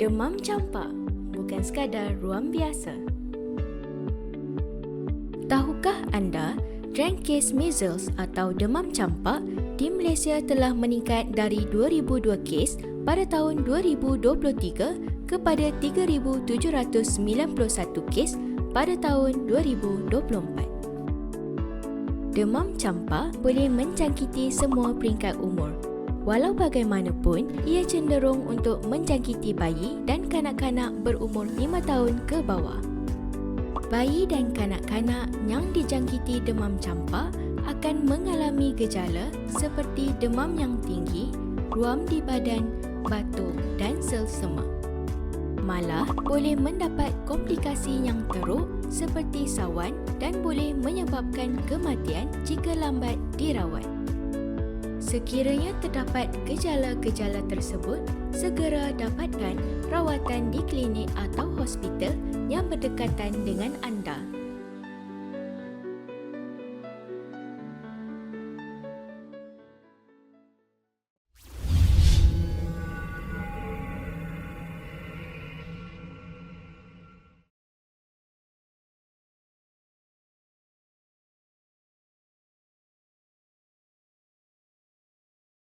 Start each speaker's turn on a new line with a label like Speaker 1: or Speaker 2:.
Speaker 1: Demam campak bukan sekadar ruam biasa. Tahukah anda, rank kes measles atau demam campak di Malaysia telah meningkat dari 2002 kes pada tahun 2023 kepada 3,791 kes pada tahun 2024. Demam campak boleh menjangkiti semua peringkat umur. Walau bagaimanapun, ia cenderung untuk menjangkiti bayi dan kanak-kanak berumur 5 tahun ke bawah. Bayi dan kanak-kanak yang dijangkiti demam campak akan mengalami gejala seperti demam yang tinggi, ruam di badan, batuk dan selsema. Malah boleh mendapat komplikasi yang teruk seperti sawan dan boleh menyebabkan kematian jika lambat dirawat. Sekiranya terdapat gejala-gejala tersebut, segera dapatkan rawatan di klinik atau hospital yang berdekatan dengan anda.